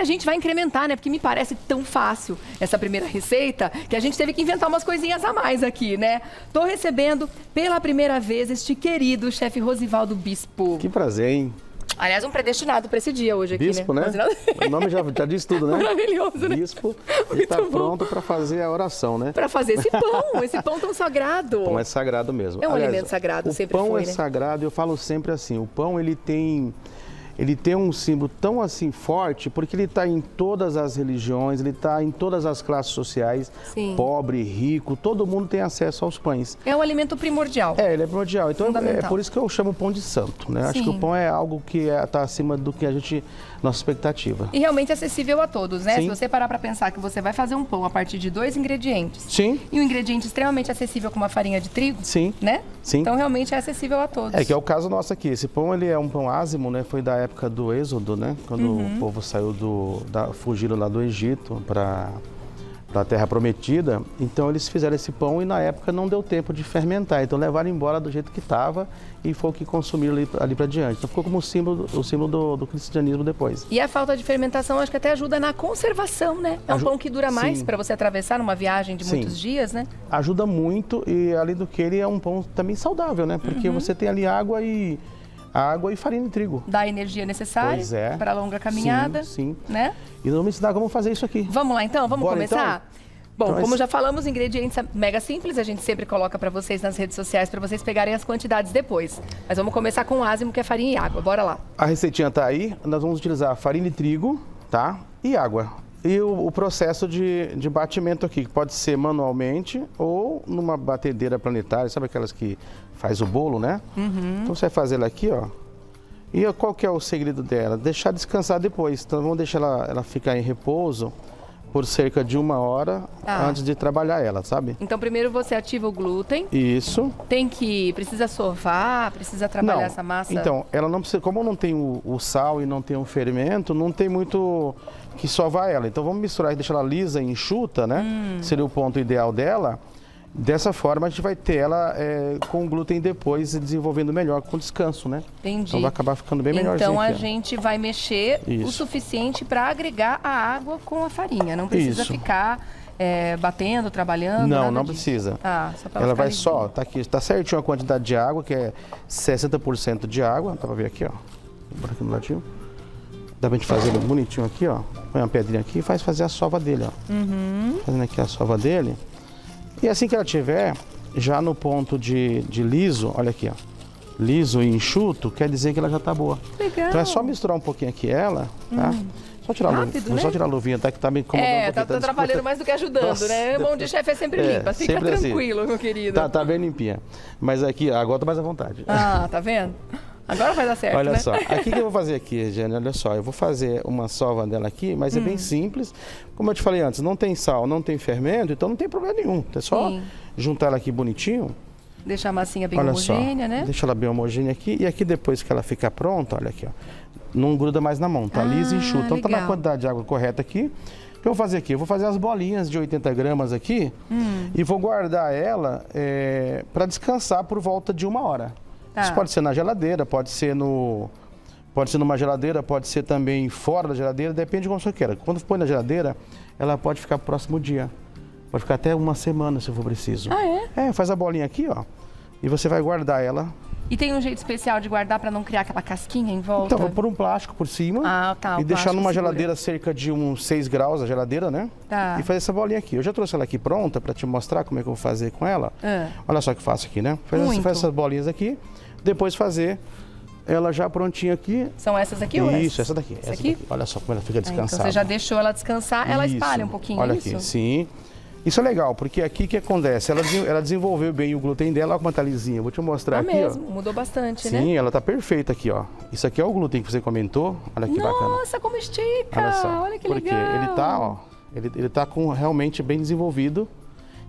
a gente vai incrementar, né? Porque me parece tão fácil essa primeira receita que a gente teve que inventar umas coisinhas a mais aqui, né? Tô recebendo pela primeira vez este querido chefe Rosivaldo Bispo. Que prazer, hein? Aliás, um predestinado para esse dia hoje aqui, Bispo, né? O nome já diz tudo, né? Maravilhoso, né? Bispo, ele está pronto para fazer a oração, né? Para fazer esse pão tão sagrado. O pão é sagrado mesmo. É um alimento sagrado, sempre foi, O pão é né? sagrado, eu falo sempre assim, o pão ele tem um símbolo tão assim forte, porque ele está em todas as religiões, ele está em todas as classes sociais, Sim. pobre, rico, todo mundo tem acesso aos pães. É um alimento primordial. Ele é primordial. Então é por isso que eu chamo pão de santo, né? Sim. Acho que o pão é algo que está acima do que nossa expectativa. E realmente acessível a todos, né? Sim. Se você parar para pensar que você vai fazer um pão a partir de 2 ingredientes. Sim. E um ingrediente extremamente acessível como a farinha de trigo. Sim. Né? Sim. Então realmente é acessível a todos. Que é o caso nosso aqui. Esse pão ele é um pão ázimo, né? Foi da época do Êxodo, né? Quando o povo saiu fugiram lá do Egito para a Terra Prometida. Então eles fizeram esse pão e na época não deu tempo de fermentar. Então levaram embora do jeito que estava e foi o que consumiram ali para diante. Então ficou como o símbolo do cristianismo depois. E a falta de fermentação acho que até ajuda na conservação, né? É um pão que dura mais para você atravessar numa viagem de muitos dias, né? Ajuda muito e além do que ele é um pão também saudável, né? Porque você tem ali água e farinha de trigo. Dá a energia necessária para a longa caminhada. Sim. Né? E vamos ensinar como fazer isso aqui. Vamos lá então? Vamos começar? Então? Bom, Então, como já falamos, ingredientes mega simples, a gente sempre coloca para vocês nas redes sociais para vocês pegarem as quantidades depois. Mas vamos começar com o ázimo, que é farinha e água. Bora lá. A receitinha tá aí, nós vamos utilizar farinha de trigo, tá? E água. E o processo de batimento aqui, que pode ser manualmente ou numa batedeira planetária, sabe aquelas que faz o bolo, né? Então você vai fazer ela aqui, ó. E qual que é o segredo dela? Deixar descansar depois. Então vamos deixar ela ficar em repouso por cerca de 1 hora antes de trabalhar ela, sabe? Então primeiro você ativa o glúten. Isso. Precisa sovar, precisa trabalhar essa massa? Então, ela não precisa, como não tem o sal e não tem o fermento, não tem muito que sovar ela. Então vamos misturar e deixar ela lisa e enxuta, né? Seria o ponto ideal dela. Dessa forma a gente vai ter ela com o glúten depois desenvolvendo melhor com descanso, né? Entendi. Então vai acabar ficando bem melhorzinho. Então a aqui, gente vai mexer o suficiente para agregar a água com a farinha. Não precisa ficar batendo, trabalhando. Não precisa. Só pra ela vai só, tá aqui, tá certinho a quantidade de água, que é 60% de água. Dá pra ver aqui, ó. Bora aqui no ladinho. Dá pra gente fazer ele bonitinho aqui, ó. Põe uma pedrinha aqui e faz fazer a sova dele, ó. Fazendo aqui a sova dele. E assim que ela tiver já no ponto de liso, olha aqui, ó, liso e enxuto, quer dizer que ela já tá boa. Legal. Então é só misturar um pouquinho aqui ela, tá? Só tirar Rápido, só tirar a luvinha, tá? Que tá me incomodando um pouquinho. Tá atrapalhando mais do que ajudando, Nossa, né? Mão de chefe é sempre limpa, fica sempre tranquilo, assim. meu querido. Tá bem limpinha. Mas aqui, agora tô mais à vontade. Tá vendo? Agora vai dar certo, olha né? só, aqui que eu vou fazer aqui, Jane, olha só, eu vou fazer uma sova dela aqui, mas é bem simples. Como eu te falei antes, não tem sal, não tem fermento, então não tem problema nenhum. É só juntar ela aqui bonitinho. Deixar a massinha bem homogênea, né? Deixa ela bem homogênea aqui. E aqui depois que ela ficar pronta, olha aqui, ó. Não gruda mais na mão, tá lisa e enxuta. Então tá na quantidade de água correta aqui. O que eu vou fazer aqui? Eu vou fazer as bolinhas de 80 gramas aqui e vou guardar ela para descansar por volta de 1 hora. Isso pode ser na geladeira, pode ser numa geladeira, pode ser também fora da geladeira, depende de como você queira. Quando põe na geladeira, ela pode ficar pro próximo dia. Pode ficar até 1 semana, se for preciso. Faz a bolinha aqui, ó. E você vai guardar ela. E tem um jeito especial de guardar para não criar aquela casquinha em volta? Então, vou pôr um plástico por cima e deixar numa geladeira cerca de uns 6 graus, a geladeira, né? E fazer essa bolinha aqui. Eu já trouxe ela aqui pronta para te mostrar como é que eu vou fazer com ela. Olha só o que eu faço aqui, né? Faz essas bolinhas aqui, depois fazer ela já prontinha aqui. São essas aqui ou Isso, essa daqui. Essa daqui. Olha só como ela fica descansada. Então você já deixou ela descansar, ela espalha um pouquinho, olha aqui, sim. Isso é legal, porque aqui o que acontece? Ela desenvolveu bem o glúten dela, olha como tá lisinha. Vou te mostrar aqui, mesmo, ó. Mudou bastante, né? Sim, ela tá perfeita aqui, ó. Isso aqui é o glúten que você comentou. Olha que bacana. Nossa, como estica! Olha só. Olha que porque legal! Ele tá, ó, ele tá realmente bem desenvolvido.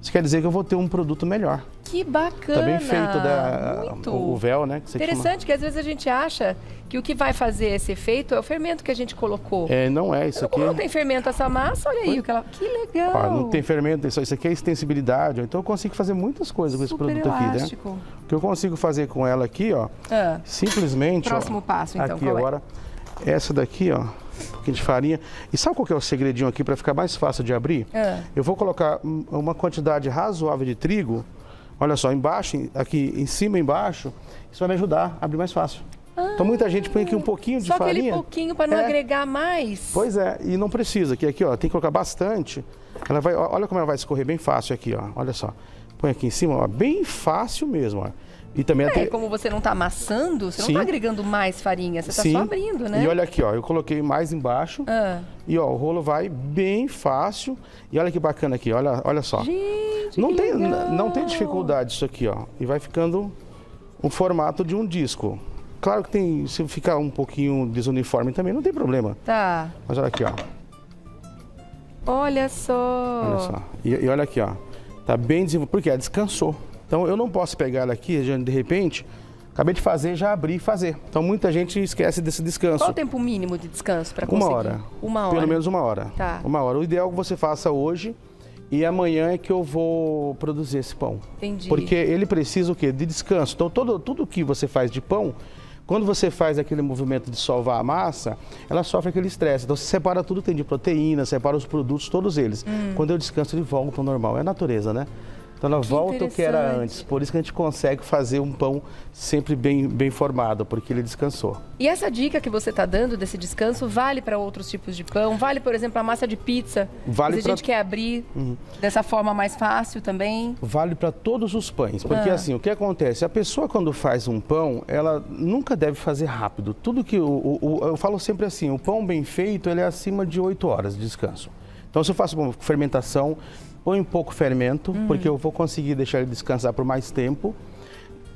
Isso quer dizer que eu vou ter um produto melhor. Que bacana! Tá bem feito o véu, né? Que você interessante que às vezes a gente acha que o que vai fazer esse efeito é o fermento que a gente colocou. Não é isso aqui. Como não tem fermento essa massa, olha aí. Que legal! Ó, não tem fermento, isso aqui é extensibilidade. Então eu consigo fazer muitas coisas com esse produto elástico. aqui, né? O que eu consigo fazer com ela aqui, ó, simplesmente... Próximo passo, então, aqui agora, essa daqui, ó, um pouquinho de farinha. E sabe qual que é o segredinho aqui para ficar mais fácil de abrir? Eu vou colocar uma quantidade razoável de trigo. Olha só, embaixo, aqui em cima e embaixo. Isso vai me ajudar a abrir mais fácil. Então muita gente põe aqui um pouquinho de farinha. Só aquele pouquinho para não agregar mais. Pois é, e não precisa, que aqui, ó, tem que colocar bastante. Ela vai, olha como ela vai escorrer bem fácil aqui, ó. Olha só. Põe aqui em cima, ó, bem fácil mesmo, ó. E também como você não está amassando, você não está agregando mais farinha, você está só abrindo, né? E olha aqui, ó, eu coloquei mais embaixo. E ó, o rolo vai bem fácil. E olha que bacana aqui, olha só. Gente, não tem dificuldade isso aqui, ó. E vai ficando o formato de um disco. Claro que tem, se ficar um pouquinho desuniforme também, não tem problema. Tá. Mas olha aqui, ó. Olha só. Olha só. E olha aqui, ó. Tá bem desenvolvido, porque ela descansou. Então eu não posso pegar ela aqui, de repente, acabei de fazer, já abri e fazer. Então muita gente esquece desse descanso. Qual o tempo mínimo de descanso para conseguir? 1 hora. 1 hora. Pelo menos 1 hora. Tá. 1 hora. O ideal é que você faça hoje e amanhã é que eu vou produzir esse pão. Entendi. Porque ele precisa o quê? De descanso. Então tudo que você faz de pão, quando você faz aquele movimento de sovar a massa, ela sofre aquele estresse. Então você separa tudo que tem de proteína, separa os produtos, todos eles. Quando eu descanso, ele volta ao normal. É a natureza, né? Então ela volta o que era antes. Por isso que a gente consegue fazer um pão sempre bem formado, porque ele descansou. E essa dica que você está dando desse descanso vale para outros tipos de pão? Vale, por exemplo, a massa de pizza? Vale se a gente quer abrir dessa forma mais fácil também? Vale para todos os pães, porque assim, o que acontece? A pessoa quando faz um pão, ela nunca deve fazer rápido. Tudo que eu falo sempre assim, o pão bem feito, ele é acima de 8 horas de descanso. Então se eu faço fermentação, põe um pouco fermento, porque eu vou conseguir deixar ele descansar por mais tempo.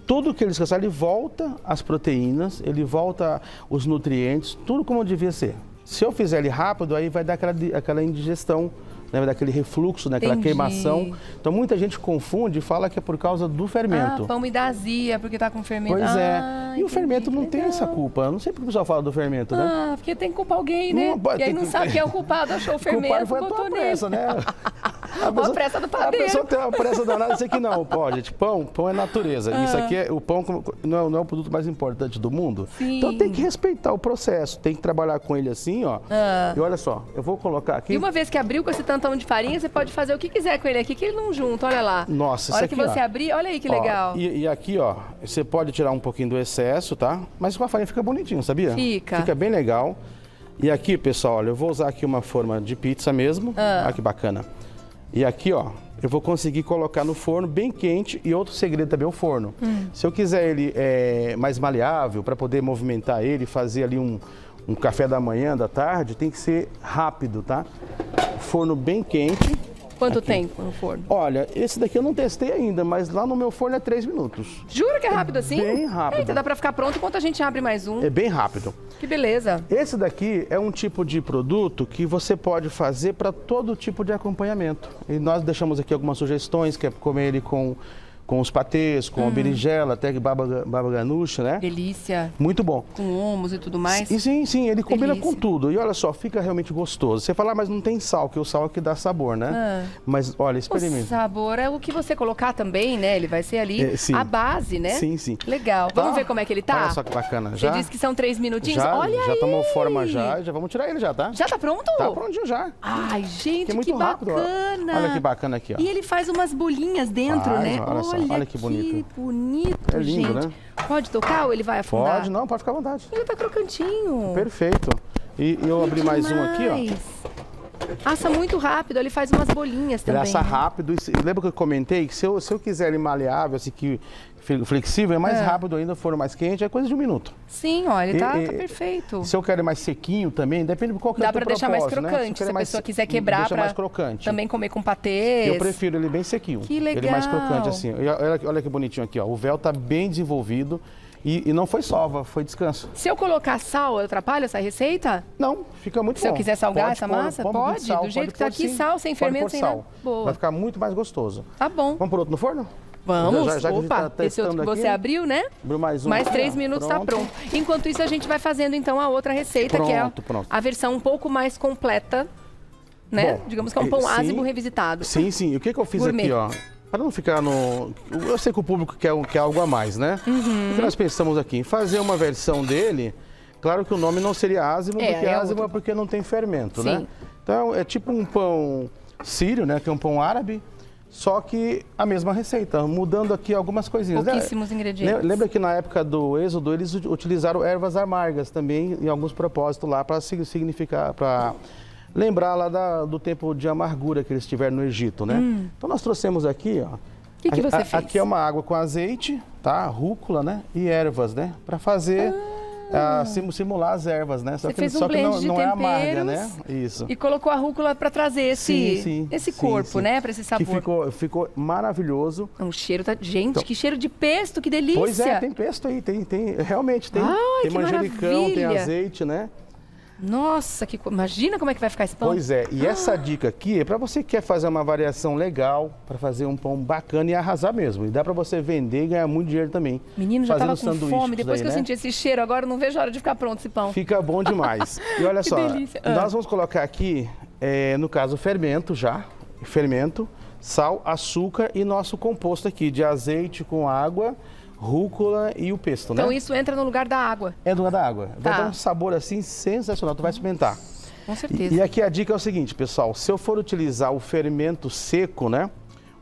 Tudo que ele descansar, ele volta as proteínas, ele volta os nutrientes, tudo como devia ser. Se eu fizer ele rápido, aí vai dar aquela indigestão, né? Vai dar aquele refluxo, né? Aquela queimação. Então muita gente confunde e fala que é por causa do fermento. Pão me dá azia porque tá com fermento. Pois é. E o fermento não tem essa culpa. Eu não sei porque o pessoal fala do fermento, né? Porque tem que culpar alguém, né? E aí não sabe quem é o culpado, achou o fermento. O culpado foi a tua pressa, né? A pressa do padeiro. A pessoa tem uma pressa danada, isso aqui não, pô, gente, pão é natureza. Isso aqui o pão não é o produto mais importante do mundo. Sim. Então tem que respeitar o processo, tem que trabalhar com ele assim, ó. E olha só, eu vou colocar aqui. E uma vez que abriu com esse tantão de farinha, você pode fazer o que quiser com ele aqui, que ele não junta, olha lá. Nossa, isso aqui, que você abrir, olha aí que legal. E aqui, ó, você pode tirar um pouquinho do excesso, tá? Mas com a farinha fica bonitinho, sabia? Fica bem legal. E aqui, pessoal, olha, eu vou usar aqui uma forma de pizza mesmo. Olha que bacana. E aqui, ó, eu vou conseguir colocar no forno bem quente. E outro segredo também é o forno. Se eu quiser ele mais maleável, para poder movimentar ele, fazer ali um café da manhã, da tarde, tem que ser rápido, tá? Forno bem quente. Quanto tempo no forno? Olha, esse daqui eu não testei ainda, mas lá no meu forno é 3 minutos. Jura que é rápido assim? Bem rápido. Eita, dá pra ficar pronto enquanto a gente abre mais um. É bem rápido. Que beleza. Esse daqui é um tipo de produto que você pode fazer para todo tipo de acompanhamento. E nós deixamos aqui algumas sugestões, que é comer ele com os patês, com a berinjela, até baba ganoush, né? Delícia. Muito bom. Com hummus e tudo mais. E sim, ele combina com tudo. E olha só, fica realmente gostoso. Você fala, mas não tem sal, que o sal é que dá sabor, né? Mas olha, experimenta. O sabor é o que você colocar também, né? Ele vai ser ali a base, né? Sim. Legal. Vamos ver como é que ele tá? Olha só que bacana. Você disse que são 3 minutinhos? Olha aí. Já tomou forma já vamos tirar ele já, tá? Já tá pronto? Tá prontinho já. Ai, gente, muito rápido, bacana. Olha que bacana aqui, ó. E ele faz umas bolinhas dentro, né? Olha só, olha que bonito. Que bonito, é lindo, gente. Né? Pode tocar ou ele vai afundar? Pode, não, pode ficar à vontade. Ele tá crocantinho. Perfeito. E eu abri mais um aqui, ó. Assa muito rápido, ele faz umas bolinhas também. Ele assa rápido. Lembra que eu comentei que se eu quiser ele maleável, assim, que flexível, é mais rápido ainda, for mais quente, é coisa de 1 minuto. Sim, olha, ele tá perfeito. Se eu quero ele mais sequinho também, depende de qual que é o teu propósito, dá pra deixar mais crocante, né? Se a pessoa quiser quebrar pra mais crocante. Também comer com patês. Eu prefiro ele bem sequinho. Que legal. Ele mais crocante, assim. Olha que bonitinho aqui, ó. O véu tá bem desenvolvido. E não foi sova, foi descanso. Se eu colocar sal, atrapalha essa receita? Não, fica muito bom. Se eu quiser salgar essa massa, pode? Sal, do jeito que tá aqui, sal, sem fermento, sem nada. Boa. Vai ficar muito mais gostoso. Tá bom. Vamos por outro no forno? Vamos. Já Opa, tá esse outro que você abriu, né? Abriu mais um. Mais 3 minutos tá pronto. Enquanto isso, a gente vai fazendo então a outra receita, que é a versão um pouco mais completa, né? Bom, digamos que é um pão ázimo revisitado. Sim. E o que eu fiz aqui, ó? Para não ficar no... Eu sei que o público quer algo a mais, né? O que nós pensamos aqui? Em fazer uma versão dele Claro que o nome não seria ázimo, porque ázimo outro. é porque não tem fermento, Sim. né? Então é tipo um pão sírio, né? Que é um pão árabe, só que a mesma receita, mudando aqui algumas coisinhas. Pouquíssimos ingredientes. Lembra que na época do Êxodo eles utilizaram ervas amargas também em alguns propósitos lá para significar, para lembrar lá do tempo de amargura que eles tiveram no Egito, né? Então nós trouxemos aqui, ó. O que você fez? Aqui é uma água com azeite, tá? Rúcula, né? E ervas, né? Para fazer simular as ervas, né? Você fez um blend de não é amarga, temperos né? Isso. E colocou a rúcula para trazer esse corpo, sim. né? Para esse sabor. Que ficou maravilhoso. O cheiro tá... Gente, que cheiro de pesto, que delícia! Pois é, tem pesto aí, realmente tem. Ai, tem que manjericão, maravilha. tem azeite, né? Nossa, imagina como é que vai ficar esse pão. Pois é, e essa dica aqui é para você que quer fazer uma variação legal, para fazer um pão bacana e arrasar mesmo. E dá para você vender e ganhar muito dinheiro também. Menino, já tava com sanduíches fome. Depois daí, que eu né? senti esse cheiro, agora eu não vejo a hora de ficar pronto esse pão. Fica bom demais. E olha Que só, delícia. nós vamos colocar aqui, no caso, fermento, sal, açúcar e nosso composto aqui de azeite com água, rúcula e o pesto, né? Então isso entra no lugar da água. É do lugar da água. Vai Tá. dar um sabor assim sensacional, tu vai experimentar. Com certeza. E aqui a dica é o seguinte, pessoal, se eu for utilizar o fermento seco, né?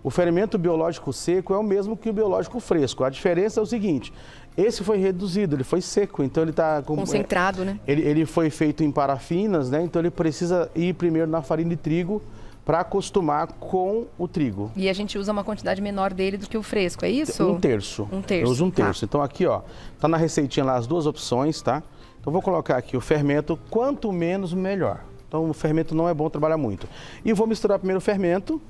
O fermento biológico seco é o mesmo que o biológico fresco. A diferença é o seguinte, esse foi reduzido, ele foi seco, então ele está... Concentrado, né? Ele foi feito em parafinas, né? Então ele precisa ir primeiro na farinha de trigo para acostumar com o trigo. E a gente usa uma quantidade menor dele do que o fresco, é isso? Um terço. Um terço. Eu uso um terço. Tá. Então aqui, ó, tá na receitinha lá as duas opções, tá? Então vou colocar aqui o fermento, quanto menos, melhor. Então o fermento não é bom trabalhar muito. E vou misturar primeiro o fermento.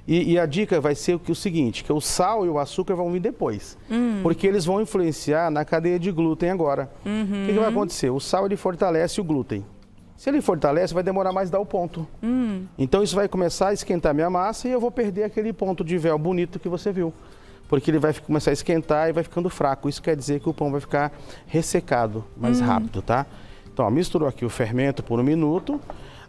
E a dica vai ser o seguinte, que o sal e o açúcar vão vir depois. Porque eles vão influenciar na cadeia de glúten agora. O que vai acontecer? O sal ele fortalece o glúten. Se ele fortalece, vai demorar mais a dar o ponto. Então isso vai começar a esquentar minha massa e eu vou perder aquele ponto de véu bonito que você viu. Porque ele vai começar a esquentar e vai ficando fraco. Isso quer dizer que o pão vai ficar ressecado mais rápido, tá? Então, ó, misturou aqui o fermento por 1 minuto.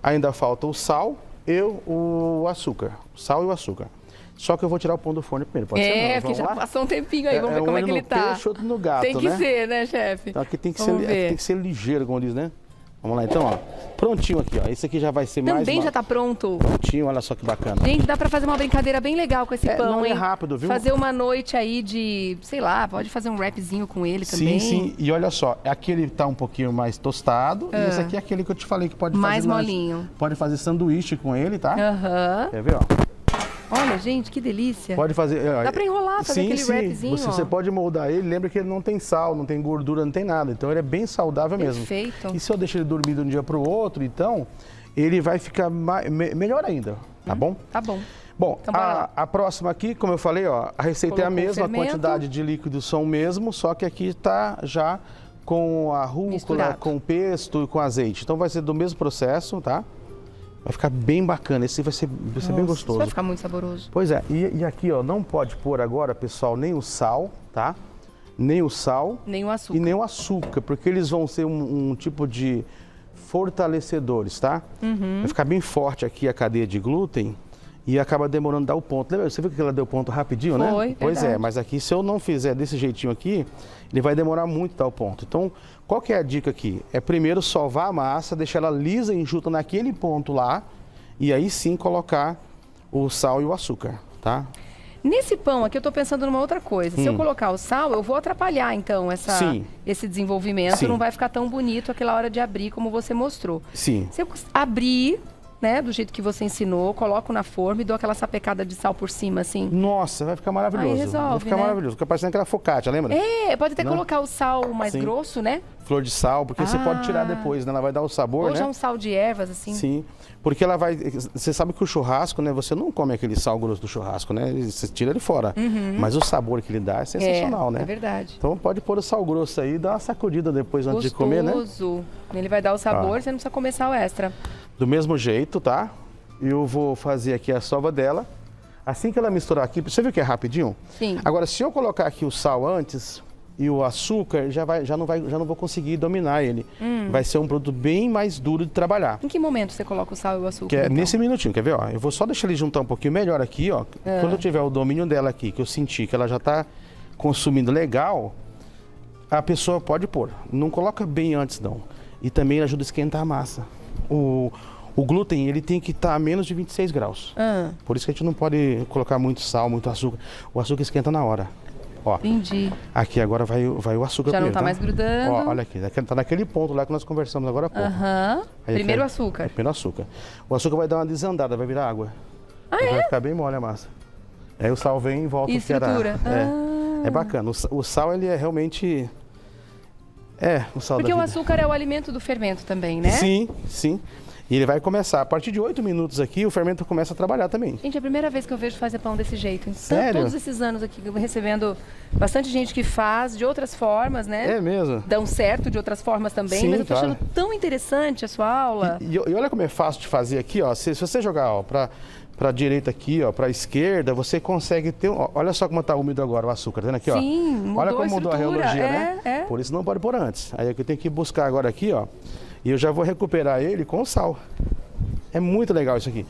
Ainda falta o sal e o açúcar. O sal e o açúcar. Só que eu vou tirar o pão do forno primeiro, pode ser? Não? Porque Vamos já lá? passou um tempinho aí, vamos ver como é que ele tá. Peixe, outro no gato, Tem que né? ser, né, chefe? Então aqui tem que, Vamos ver. tem que ser ligeiro, como diz, né? Vamos lá, então, ó. Prontinho aqui, ó. Esse aqui já vai ser mais... Também já tá pronto. Prontinho, olha só que bacana. Gente, dá pra fazer uma brincadeira bem legal com esse pão, não hein? é rápido, viu? Fazer uma noite aí de, sei lá, pode fazer um rapzinho com ele também. Sim. E olha só, aqui ele tá um pouquinho mais tostado. E esse aqui é aquele que eu te falei que pode fazer... Mais molinho. Pode fazer sanduíche com ele, tá? Aham. Quer ver, ó? Olha, gente, que delícia. Pode fazer... Dá pra enrolar, fazer aquele wrapzinho, Você ó. pode moldar ele. Lembra que ele não tem sal, não tem gordura, não tem nada. Então ele é bem saudável mesmo. Perfeito. E se eu deixar ele dormir de um dia pro outro, então, ele vai ficar melhor ainda, tá bom? Tá bom. Bom, Então, bora lá. a próxima aqui, como eu falei, ó, a receita é a Colocou o mesma, a fermento. quantidade de líquidos são o mesmo, só que aqui tá já com a rúcula, Misturado. com o pesto e com azeite. Então vai ser do mesmo processo, tá? Vai ficar bem bacana, esse vai ser bem Nossa, gostoso. Isso vai ficar muito saboroso. Pois é, e aqui, ó, não pode pôr agora, pessoal, nem o sal, tá? Nem o sal Nem o açúcar. e nem o açúcar, porque eles vão ser um tipo de fortalecedores, tá? Vai ficar bem forte aqui a cadeia de glúten e acaba demorando dar o ponto. Lembra? Você viu que ela deu ponto rapidinho, né? Foi, Pois é, verdade. mas aqui se eu não fizer desse jeitinho aqui, ele vai demorar muito dar o ponto. Então, qual que é a dica aqui? É primeiro sovar a massa, deixar ela lisa e enxuta naquele ponto lá e aí sim colocar o sal e o açúcar, tá? Nesse pão aqui eu tô pensando numa outra coisa. Se eu colocar o sal, eu vou atrapalhar então Sim. esse desenvolvimento. Sim. Não vai ficar tão bonito aquela hora de abrir como você mostrou. Sim. Se eu abrir, né, do jeito que você ensinou, coloco na forma e dou aquela sapecada de sal por cima, assim. Nossa, vai ficar maravilhoso. Aí resolve, vai ficar né? maravilhoso. Fica parecendo aquela focaccia, lembra? É, pode até Não? colocar o sal mais Sim. grosso, né? Flor de sal, porque você pode tirar depois, né? Ela vai dar o sabor, Ou né? já um sal de ervas, assim. Sim, porque ela vai... Você sabe que o churrasco, né? Você não come aquele sal grosso do churrasco, né? Você tira ele fora. Mas o sabor que ele dá é sensacional, né? É verdade. Então pode pôr o sal grosso aí e dar uma sacudida depois antes de comer, né? Gostoso. Ele vai dar o sabor, você não precisa comer sal extra. Do mesmo jeito, tá? Eu vou fazer aqui a sova dela. Assim que ela misturar aqui, você viu que é rapidinho? Sim. Agora, se eu colocar aqui o sal antes e o açúcar, já não vou conseguir dominar ele. Vai ser um produto bem mais duro de trabalhar. Em que momento você coloca o sal e o açúcar? Que é então? nesse minutinho, quer ver? Ó, eu vou só deixar ele juntar um pouquinho melhor aqui, ó. Quando eu tiver o domínio dela aqui, que eu sentir que ela já tá consumindo legal, a pessoa pode pôr. Não coloca bem antes, não. E também ajuda a esquentar a massa. O glúten, ele tem que estar a menos de 26 graus. Por isso que a gente não pode colocar muito sal, muito açúcar. O açúcar esquenta na hora. Ó, entendi. Aqui agora vai o açúcar. Já primeiro, não tá mais grudando. Ó, olha aqui, tá naquele ponto lá que nós conversamos agora há pouco. Primeiro o açúcar. Primeiro o açúcar. O açúcar vai dar uma desandada, vai virar água. Vai ficar bem mole a massa. Aí o sal vem e volta. E estrutura. É bacana. O sal, ele é realmente... o sal Porque da o vida. açúcar é o alimento do fermento também, né? Sim, sim. E ele vai começar, a partir de 8 minutos aqui, o fermento começa a trabalhar também. Gente, é a primeira vez que eu vejo fazer pão desse jeito. Então, Sério? todos esses anos aqui, recebendo bastante gente que faz de outras formas, né? É mesmo? Dão certo de outras formas também, Sim, mas eu tô claro. achando tão interessante a sua aula. E olha como é fácil de fazer aqui, ó. Se você jogar, ó, pra direita aqui, ó, pra esquerda, você consegue ter... Ó, olha só como tá úmido agora o açúcar, tá vendo aqui, ó? Sim, mudou olha como a mudou a estrutura, reologia, né? Por isso não pode pôr antes. Aí aqui eu tenho que buscar agora aqui, ó. E eu já vou recuperar ele com sal. É muito legal isso aqui.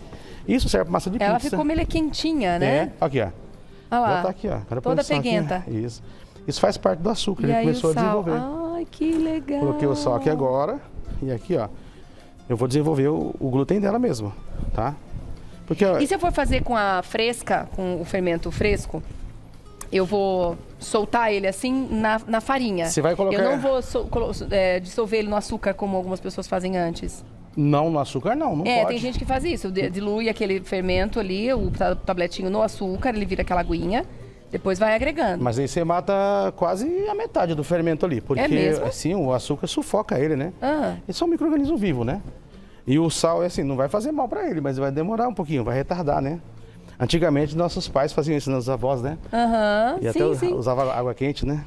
Isso serve para massa de pizza. Ela ficou meio quentinha, né? É, aqui, ó. Olha lá. Botar aqui, ó. Agora Toda põe o sal peguenta. aqui. Isso. Isso faz parte do açúcar, E ele aí começou o a sal. desenvolver. Ai, que legal. Coloquei o sal aqui agora. E aqui, ó. Eu vou desenvolver o glúten dela mesmo, tá? Porque, ó, E se eu for fazer com a fresca, com o fermento fresco, eu vou soltar ele assim na farinha. Você vai colocar... Eu não vou dissolver ele no açúcar como algumas pessoas fazem antes. Não, no açúcar não pode. Tem gente que faz isso, dilui aquele fermento ali, o tabletinho no açúcar, ele vira aquela aguinha, depois vai agregando. Mas aí você mata quase a metade do fermento ali. Porque, mesmo? assim, o açúcar sufoca ele, né? Ele é um micro-organismo vivo, né? E o sal, assim, não vai fazer mal para ele, mas vai demorar um pouquinho, vai retardar, né? Antigamente, nossos pais faziam isso, nossos avós, né? E até usava água quente, né?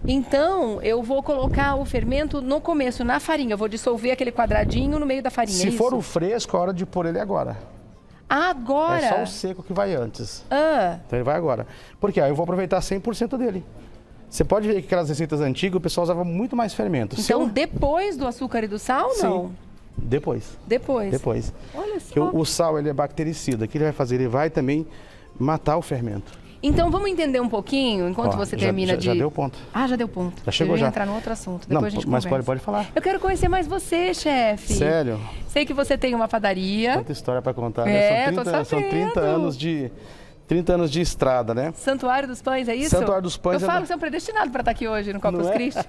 Então, eu vou colocar o fermento no começo, na farinha. Eu vou dissolver aquele quadradinho no meio da farinha. Se for o fresco, a hora de pôr ele agora. Agora? É só o seco que vai antes. Ah. Então ele vai agora. Porque aí eu vou aproveitar 100% dele. Você pode ver que aquelas receitas antigas, o pessoal usava muito mais fermento. Então, depois do açúcar e do sal, Sim. não? Depois. Depois. Olha só. Porque o sal, ele é bactericida. O que ele vai fazer? Ele vai também matar o fermento. Então, vamos entender um pouquinho, enquanto você termina de... Já deu ponto. Ah, já deu ponto. Já chegou eu ia já. entrar no outro assunto, Não, depois a gente mas conversa. pode falar. Eu quero conhecer mais você, chefe. Sério? Sei que você tem uma padaria. Tanta história para contar, né? Tô sabendo. São 30 anos de estrada, né? Santuário dos Pães, é isso? Santuário dos Pães. Eu falo que você é um predestinado para estar aqui hoje no Corpus Christi.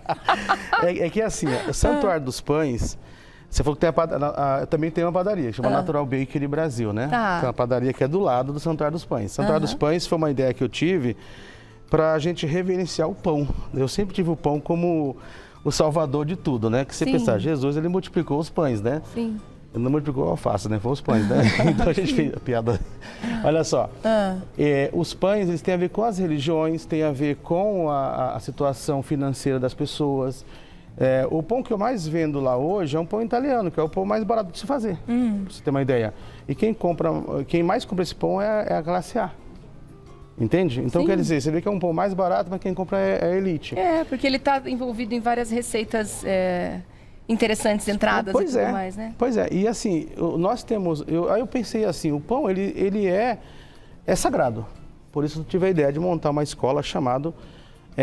É que assim, o Santuário dos Pães... Você falou que também tem uma padaria, que chama Natural Bakery Brasil, né? Tá. Tem uma padaria que é do lado do Santuário dos Pães. Santuário dos Pães foi uma ideia que eu tive para a gente reverenciar o pão. Eu sempre tive o pão como o salvador de tudo, né? Que você pensar, Jesus, ele multiplicou os pães, né? Sim. Ele não multiplicou a alface, né? Foi os pães, né? Então a gente fez a piada. Olha só, os pães, eles têm a ver com as religiões, têm a ver com a situação financeira das pessoas. O pão que eu mais vendo lá hoje é um pão italiano, que é o pão mais barato de se fazer, pra você ter uma ideia. E quem mais compra esse pão é a classe A. Entende? Então, quer dizer, você vê que é um pão mais barato, mas quem compra é a elite. Porque ele está envolvido em várias receitas interessantes, entradas e tudo mais, né? Pois é, e assim, nós temos... Aí eu pensei assim, o pão, ele é sagrado. Por isso eu tive a ideia de montar uma escola chamada...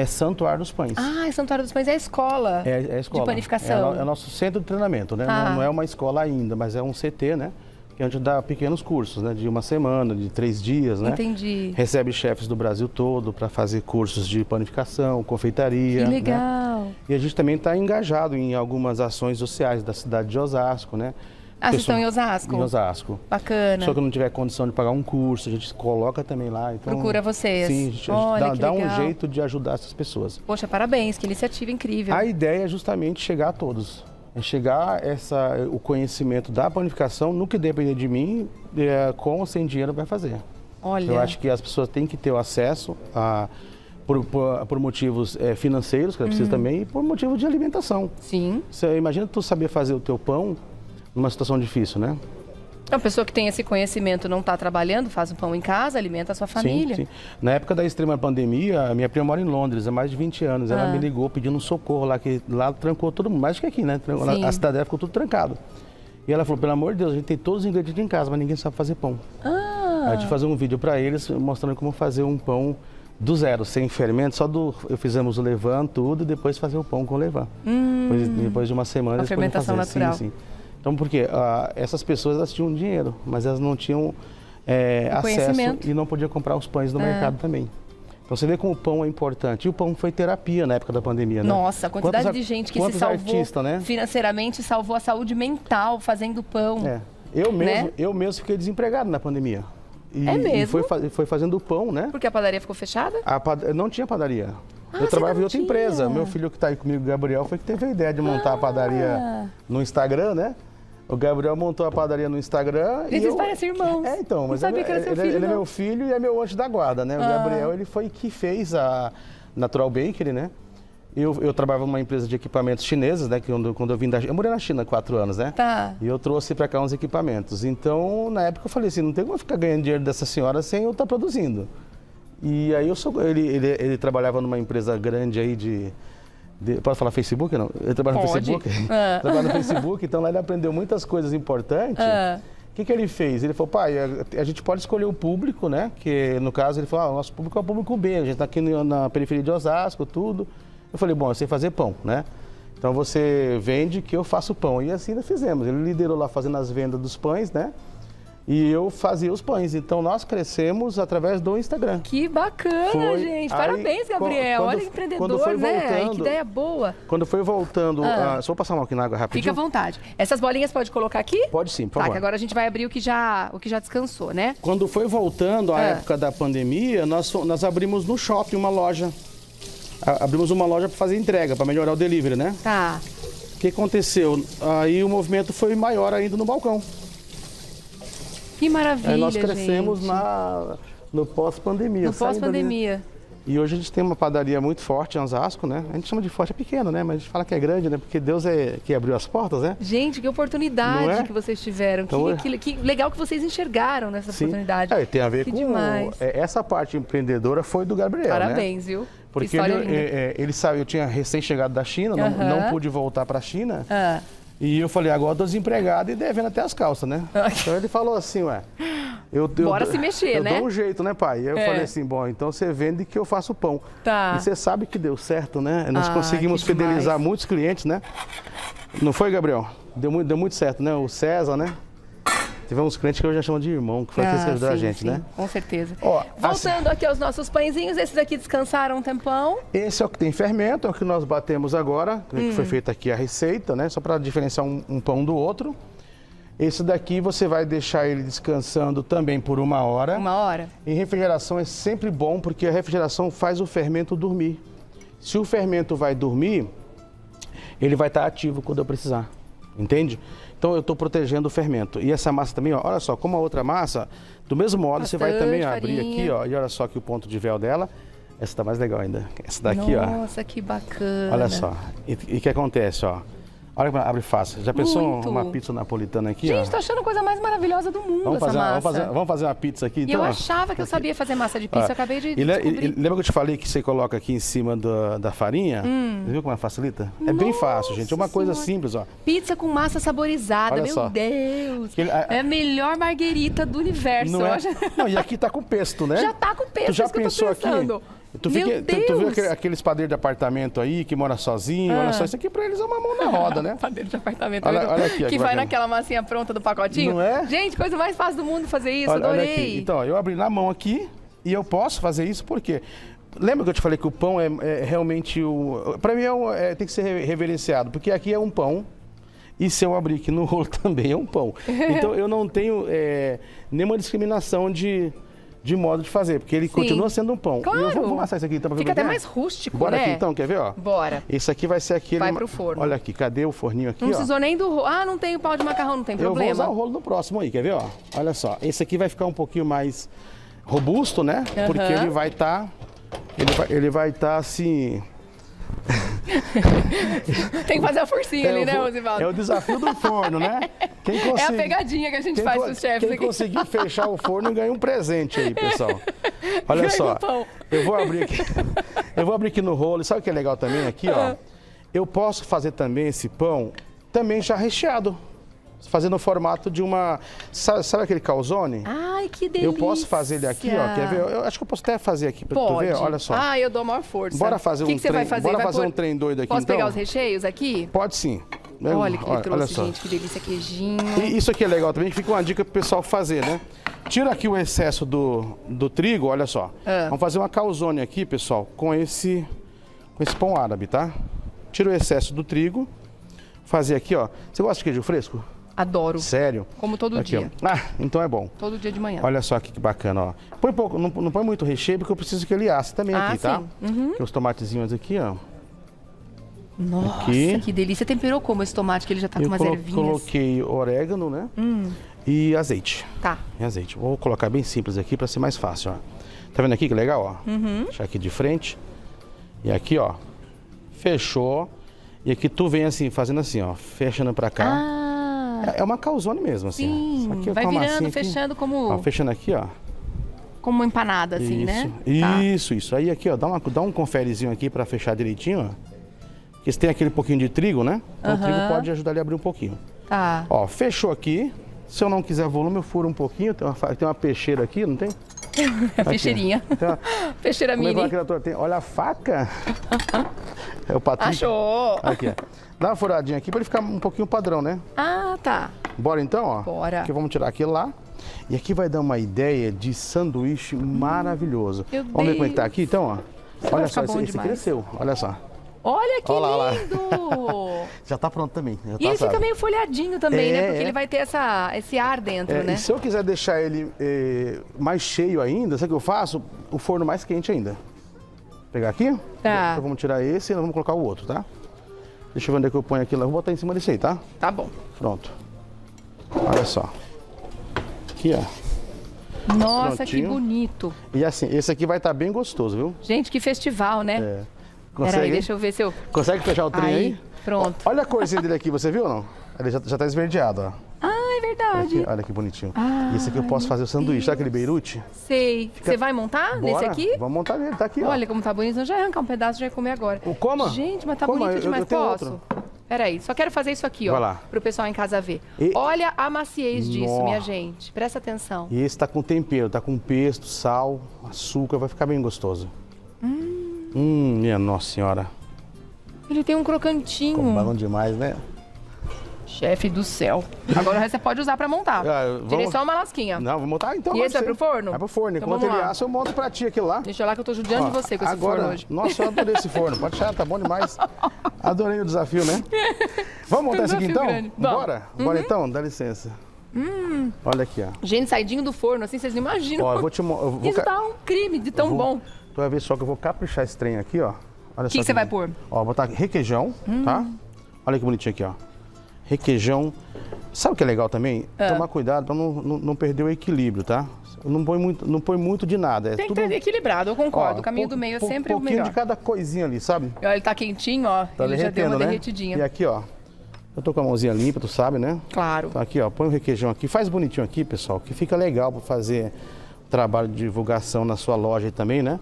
Santuário dos Pães. Ah, Santuário dos Pães é a escola. É a escola. De panificação. É o nosso centro de treinamento, né? Não é uma escola ainda, mas é um CT, né? Que a gente dá pequenos cursos, né? De uma semana, de 3 dias, né? Entendi. Recebe chefes do Brasil todo para fazer cursos de panificação, confeitaria. Que legal. Né? E a gente também está engajado em algumas ações sociais da cidade de Osasco, né? Vocês estão em Osasco? Em Osasco. Bacana. Só que não tiver condição de pagar um curso, a gente coloca também lá. Então, procura vocês. Sim, a gente dá um jeito de ajudar essas pessoas. Poxa, parabéns, que iniciativa incrível. A ideia é justamente chegar a todos. É chegar o conhecimento da panificação, no que depender de mim, com ou sem dinheiro vai fazer. Olha. Eu acho que as pessoas têm que ter o acesso por motivos financeiros, que ela precisa também, e por motivo de alimentação. Sim. Você imagina tu saber fazer o teu pão numa situação difícil, né? A pessoa que tem esse conhecimento não está trabalhando, faz o pão em casa, alimenta a sua família. Sim. Na época da extrema pandemia, a minha prima mora em Londres há mais de 20 anos. Ela me ligou pedindo um socorro lá, que lá trancou todo mundo, mais do que aqui, né? A cidade dela ficou tudo trancado. E ela falou, pelo amor de Deus, a gente tem todos os ingredientes em casa, mas ninguém sabe fazer pão. Aí eu tive que fazer um vídeo para eles mostrando como fazer um pão Do zero, sem fermento, fizemos o levain, tudo, e depois fazer o pão com o levain. Depois de uma semana, a fermentação fazer. natural. Sim. Então, porque essas pessoas, elas tinham dinheiro, mas elas não tinham acesso e não podiam comprar os pães no mercado também. Então, você vê como o pão é importante. E o pão foi terapia na época da pandemia, né? Nossa, a quantidade de gente que se salvou artistas, né? financeiramente, salvou a saúde mental fazendo pão. Eu mesmo fiquei desempregado na pandemia. Mesmo? E foi fazendo pão, né? Porque a padaria ficou fechada? Não tinha padaria. Eu trabalhava em outra empresa. Meu filho que está aí comigo, Gabriel, foi que teve a ideia de montar a padaria no Instagram, né? O Gabriel montou a padaria no Instagram. Eles parecem irmãos. Então, mas ele é meu filho e é meu anjo da guarda, né? O Gabriel, ele foi que fez a Natural Bakery, né? Eu trabalhava numa empresa de equipamentos chineses, né? Que quando eu vim eu morei na China há 4 anos, né? Tá. E eu trouxe para cá uns equipamentos. Então, na época eu falei assim, não tem como eu ficar ganhando dinheiro dessa senhora sem eu estar produzindo. E aí ele trabalhava numa empresa grande aí pode falar Facebook, não? Ele trabalha no Facebook. Trabalha no Facebook, então lá ele aprendeu muitas coisas importantes. O que ele fez? Ele falou, pai, a gente pode escolher o público, né? Que no caso ele falou, o nosso público é o público B, a gente está aqui na periferia de Osasco, tudo. Eu falei, bom, eu sei fazer pão, né? Então você vende que eu faço pão. E assim nós fizemos. Ele liderou lá fazendo as vendas dos pães, né? E eu fazia os pães. Então nós crescemos através do Instagram. Que bacana, gente. Parabéns, Gabriel. Olha, empreendedor, né? Que ideia boa. Quando foi voltando... só vou passar uma aqui na água rapidinho. Fica à vontade. Essas bolinhas pode colocar aqui? Pode sim, por favor. Tá, que agora a gente vai abrir o que já descansou, né? Quando foi voltando a época da pandemia, nós abrimos no shopping uma loja. Abrimos uma loja para fazer entrega, para melhorar o delivery, né? Tá. O que aconteceu? Aí o movimento foi maior ainda no balcão. Que maravilha, nós crescemos no pós-pandemia. No pós-pandemia. E hoje a gente tem uma padaria muito forte em Osasco, né? A gente chama de forte, é pequeno, né? Mas a gente fala que é grande, né? Porque Deus é que abriu as portas, né? Gente, que oportunidade que vocês tiveram. Então, que legal que vocês enxergaram nessa oportunidade. Tem a ver com... demais. Essa parte empreendedora foi do Gabriel, Parabéns, né? Viu? Porque ele sabe, eu tinha recém-chegado da China, não pude voltar para a China. E eu falei, agora eu tô desempregado e devendo até as calças, né? Então ele falou assim, bora se mexer, né? Eu dou um jeito, né, pai? E aí eu falei assim, bom, então você vende que eu faço pão. Tá. E você sabe que deu certo, né? Nós conseguimos fidelizar muitos clientes, né? Não foi, Gabriel? Deu muito certo, né? O César, né? Tivemos clientes que eu já chamo de irmão, que foi aqueles que ajudaram a gente, né? Com certeza. Voltando aqui aos nossos pãezinhos, esses aqui descansaram um tempão. Esse é o que tem fermento, é o que nós batemos agora, que foi feita aqui a receita, né? Só para diferenciar um pão do outro. Esse daqui você vai deixar ele descansando também por 1 hora. 1 hora. Em refrigeração é sempre bom, porque a refrigeração faz o fermento dormir. Se o fermento vai dormir, ele vai estar ativo quando eu precisar, entende? Então eu estou protegendo o fermento. E essa massa também, olha só, como a outra massa, do mesmo modo você vai também abrir aqui, e olha só aqui o ponto de véu dela. Essa tá mais legal ainda. Essa daqui, Nossa, que bacana. Olha só. E o que acontece, Olha como abre fácil. Já pensou uma pizza napolitana aqui, Gente, tô achando a coisa mais maravilhosa do mundo vamos fazer uma pizza aqui, então? E eu achava que eu sabia fazer massa de pizza, eu acabei de descobrir. Lembra que eu te falei que você coloca aqui em cima da farinha? Você viu como facilita? É bem fácil, gente. É uma coisa simples, Pizza com massa saborizada, olha meu só. Deus. É a melhor marguerita do universo. Não, e aqui tá com pesto, né? Já tá com pesto, tu já isso que pensou eu tô pensando. Aqui? Tu viu aqueles padeiros de apartamento aí que mora sozinho? Olha só, isso aqui pra eles é uma mão na roda, né? Padeiro de apartamento. Olha aqui, que vai naquela massinha pronta do pacotinho. Não é? Gente, coisa mais fácil do mundo fazer isso, adorei. Olha aqui. Então, eu abri na mão aqui e eu posso fazer isso porque... Lembra que eu te falei que o pão é realmente Pra mim tem que ser reverenciado, porque aqui é um pão. E se eu abrir aqui no rolo também é um pão. Então eu não tenho nenhuma discriminação de modo de fazer, porque ele continua sendo um pão. Claro. E eu vou amassar isso aqui então, pra ver. Fica até mais rústico, Bora né? aqui então, quer ver? Bora. Esse aqui vai ser aquele... Vai pro forno. Olha aqui, cadê o forninho aqui, Não precisou nem do rolo. Não tem o pau de macarrão, não tem problema. Eu vou usar o rolo no próximo aí, quer ver? Olha só, esse aqui vai ficar um pouquinho mais robusto, né? Porque ele vai estar... Ele vai estar assim... Tem que fazer a forcinha ali, né, Rosivaldo? É o desafio do forno, né? É a pegadinha que a gente faz pros chefes aqui. Quem conseguir fechar o forno ganha um presente aí, pessoal. Olha ganha só, um pão. eu vou abrir aqui no rolo. Sabe o que é legal também aqui, Eu posso fazer também esse pão também já recheado. Fazer no formato de uma... Sabe aquele calzone? Ai, que delícia. Eu posso fazer ele aqui, ó. Quer ver? Eu acho que eu posso até fazer aqui pra tu ver. Olha só. Ah, eu dou maior força. Bora fazer que você vai fazer? Bora vai fazer um trem doido aqui, Posso então? pegar os recheios aqui? Pode sim. Olha que ele trouxe, olha só. gente. Que delícia, queijinho. E isso aqui é legal também, que fica uma dica pro pessoal fazer, né? Tira aqui o excesso do trigo, olha só. Vamos fazer uma calzone aqui, pessoal, com esse pão árabe, tá? Tira o excesso do trigo. Fazer aqui, ó. Você gosta de queijo fresco? Adoro. Sério? Como todo aqui, dia. Ó. Ah, então é bom. Todo dia de manhã. Olha só aqui que bacana, ó. Põe pouco, não põe muito recheio, porque eu preciso que ele asse também aqui, tá? Sim. Tem os tomatezinhos aqui, ó. Nossa, aqui. que delícia. Temperou como esse tomate, que ele já tá com umas ervinhas? Coloquei orégano, né? E azeite. Tá. E azeite. Vou colocar bem simples aqui para ser mais fácil, ó. Tá vendo aqui que legal, ó? Deixar aqui de frente. E aqui, ó. Fechou. E aqui tu vem assim, fazendo assim, ó. Fechando pra cá. Ah. É uma calzone mesmo, assim. Sim. Só que Vai com a virando, massinha aqui. fechando como... Ó, fechando aqui, ó. Como uma empanada, assim, né? Tá. Isso. Aí aqui, ó, dá um conferezinho aqui pra fechar direitinho, ó. Porque se tem aquele pouquinho de trigo, né? Então o trigo pode ajudar ele a abrir um pouquinho. Tá. Ó, fechou aqui. Se eu não quiser volume, eu furo um pouquinho. Tem uma peixeira aqui, não tem? Peixeirinha. Peixeira Como é mini. que a criatura tem? Olha a faca. É o Patrício. Achou. Aqui, ó. Dá uma furadinha aqui pra ele ficar um pouquinho padrão, né? Ah, tá. Bora então, ó. Bora. Aqui vamos tirar aquilo lá. E aqui vai dar uma ideia de sanduíche maravilhoso. Meu Vamos ver como é que tá Deus. aqui, então, ó. Vai Olha ficar só, bom esse demais. cresceu. Olha só. Olha que Olha lá. lindo! Já tá pronto também. Já E tá ele assado. fica meio folhadinho também, né? Porque É. ele vai ter esse ar dentro, É, né? e se eu quiser deixar ele mais cheio ainda, sabe o que eu faço? O forno mais quente ainda. Vou pegar aqui. Tá. Então vamos tirar esse e nós vamos colocar o outro, tá? Deixa eu ver onde é que eu ponho aqui lá. Vou botar em cima desse aí, tá? Tá bom. Pronto. Olha só. Aqui, ó. Nossa, que Prontinho. bonito. E assim, esse aqui vai estar bem gostoso, viu? Gente, que festival, né? É. Peraí, deixa eu ver se eu... Consegue fechar o trem aí? Pronto. Olha a corzinha dele aqui, você viu ou não? Ele já tá esverdeado, ó. Ah, é verdade. Aqui, olha que bonitinho. Ah, e esse aqui eu posso fazer o sanduíche. Sabe aquele Beirute? Sei. Você vai montar nesse Bora, aqui? Vamos montar nele, tá aqui, ó. Olha como tá bonito. Eu já ia arrancar um pedaço e já ia comer agora. Coma. Gente, mas tá Coma, bonito eu demais. tenho Posso? outro. Peraí, só quero fazer isso aqui, ó. Vai lá. Pro pessoal em casa ver. E- Olha a maciez disso, Nossa. minha gente. Presta atenção. E esse tá com tempero, tá com pesto, sal, açúcar, vai ficar bem gostoso. Minha nossa senhora. Ele tem um crocantinho. Como bom demais, né? Chefe do céu. Agora você pode usar pra montar. Vamos- Tirei só uma lasquinha. Não, vou montar então. E esse vai pro forno? Vai pro forno. Então Enquanto vamos ele lá. assa, eu monto pra ti aquilo lá. Deixa lá que eu tô judiando de você com esse Agora, forno hoje. Nossa, eu adorei esse forno. Pode deixar, tá bom demais. Adorei o desafio, né? Vamos montar esse aqui Desafio então? grande. Vamos. Bora? Bora então? Dá licença. Olha aqui, ó. Gente, saidinho do forno, assim, vocês não imaginam. Ó, eu vou te mostrar. Isso tá um crime de tão bom. Tu vai ver só que eu vou caprichar esse trem aqui, ó. Olha O que só você vai pôr? Ó, vou botar requeijão, tá? Olha que bonitinho aqui, ó. Requeijão. Sabe o que é legal também? Tomar cuidado pra não perder o equilíbrio, tá? Não põe muito de nada. É Tem que tudo, ter equilibrado, eu concordo. ó, O caminho do meio é sempre o pouquinho melhor. de cada coisinha ali, sabe? E olha, ele tá quentinho, ó. Tá ele já deu uma né? derretidinha. E aqui, ó. Eu tô com a mãozinha limpa, tu sabe, né? Claro. Então aqui, ó, põe o requeijão aqui. Faz bonitinho aqui, pessoal, que fica legal pra fazer trabalho de divulgação na sua loja aí também, né?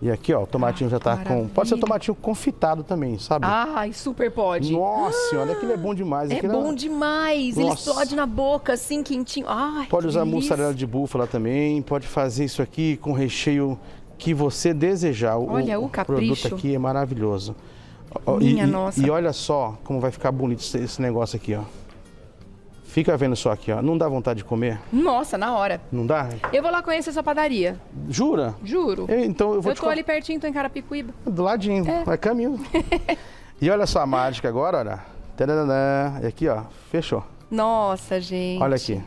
E aqui, ó, o tomatinho já tá com... Pode ser maravilha. tomatinho confitado também, sabe? Ai, super pode. Nossa, olha aquilo é bom demais. É Aquilo bom demais. Ele Nossa. explode na boca, assim, quentinho. Ai, Pode que usar delícia. mussarela de búfala também. Pode fazer isso aqui com recheio que você desejar. Olha, o capricho. produto aqui é maravilhoso. Ó, Minha nossa. E olha só como vai ficar bonito esse negócio aqui, ó. Fica vendo só aqui, ó. Não dá vontade de comer? Nossa, na hora. Não dá? Eu vou lá conhecer sua padaria. Jura? Juro. Então eu vou Eu te tô ali pertinho, tô em Carapicuíba. do ladinho, É. é caminho. E olha só a mágica agora, olha. Tadadã. E aqui, ó, fechou. Nossa, gente. Olha aqui.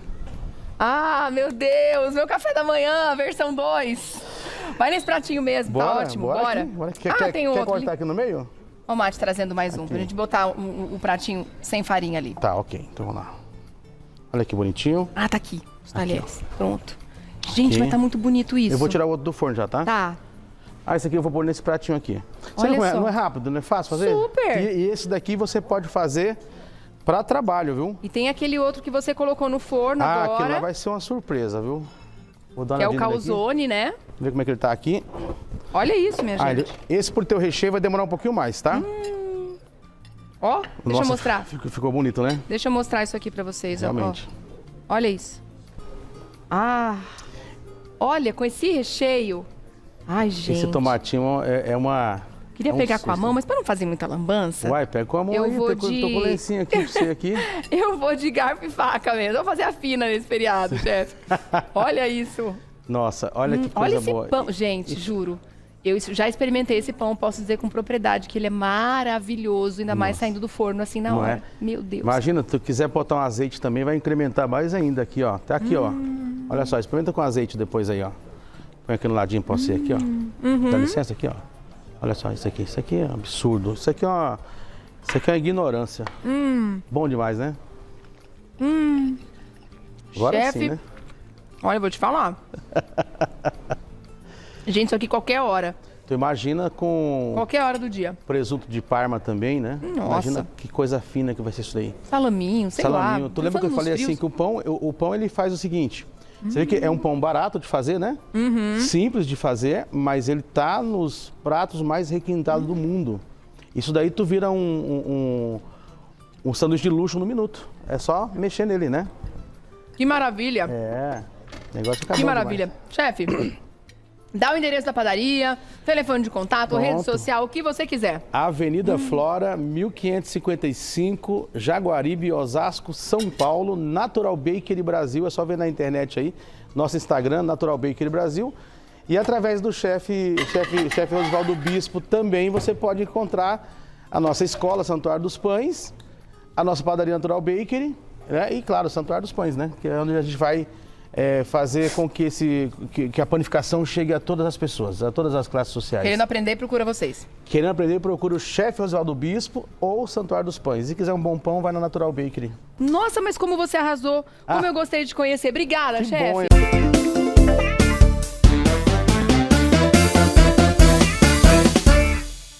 Ah, meu Deus, meu café da manhã, versão 2. Vai nesse pratinho mesmo, tá ótimo, bora. Aqui, bora. Ah, tem quer outro. cortar aqui no meio? Ó o Mate trazendo mais um, pra gente botar o pratinho sem farinha ali. Tá, ok. Então vamos lá. Olha que bonitinho. Ah, tá aqui, os talheres. Pronto. Gente, Aqui. mas tá muito bonito isso. Eu vou tirar o outro do forno já, tá? Tá. Ah, esse aqui eu vou pôr nesse pratinho aqui. Você Olha não, só. não é rápido, não é fácil fazer? Super. E esse daqui você pode fazer pra trabalho, viu? E tem aquele outro que você colocou no forno Ah, aquilo lá agora, vai ser uma surpresa, viu? Vou dar uma que é o olhadinha nele aqui. calzone, né? Ver como é que ele tá aqui. Olha isso, minha Ah, gente. esse por teu recheio vai demorar um pouquinho mais, tá? Ó, deixa eu Nossa, mostrar. Ficou bonito, né? Deixa eu mostrar isso aqui pra vocês. ó, ó. Realmente. Olha isso. Ah, olha, com esse recheio. Ai, gente. Esse tomatinho é uma... Queria pegar com a mão, mas para não fazer muita lambança... Uai, pega com a mão aí, tô com o lencinho aqui pra você aqui. Eu vou de garfo e faca mesmo. Vou fazer a fina nesse feriado, chefe. Olha isso. Nossa, olha que coisa boa. Olha esse pão. Gente, juro. Eu já experimentei esse pão, posso dizer com propriedade que ele é maravilhoso, ainda mais saindo do forno assim na hora. Meu Deus. Imagina, se tu quiser botar um azeite também, vai incrementar mais ainda aqui, ó. Tá aqui, ó. Olha só, experimenta com azeite depois aí, ó. Põe aqui no ladinho pra você aqui, ó. Dá licença aqui, ó. Olha só, isso aqui é um absurdo. Isso aqui é uma ignorância. Bom demais, né? Agora Chefe, sim, né? Olha, eu vou te falar. Gente, isso aqui qualquer hora. Tu imagina com... Qualquer hora do dia. Presunto de Parma também, né? Nossa. Imagina que coisa fina que vai ser isso daí. Salaminho, sei lá. Tu lembra que eu falei assim, que o pão ele faz o seguinte... Você vê que é um pão barato de fazer, né? Simples de fazer, mas ele tá nos pratos mais requintados do mundo. Isso daí tu vira um sanduíche de luxo no minuto. É só mexer nele, né? Que maravilha. O negócio acabou. Que maravilha. Chefe, dá o endereço da padaria, telefone de contato, rede social, o que você quiser. Avenida Flora, 1555, Jaguaribe, Osasco, São Paulo, Natural Bakery Brasil. É só ver na internet aí, nosso Instagram, Natural Bakery Brasil. E através do chefe Rosivaldo Bispo também você pode encontrar a nossa escola, Santuário dos Pães, a nossa padaria Natural Bakery, né? E claro, o Santuário dos Pães, né? Que é onde a gente vai fazer com que a panificação chegue a todas as pessoas, a todas as classes sociais. Querendo aprender, procura vocês. Querendo aprender, procura o chefe Rosivaldo Bispo ou o Santuário dos Pães. Se quiser um bom pão, vai na Natural Bakery. Nossa, mas como você arrasou, como eu gostei de conhecer. Obrigada, Que chefe. bom,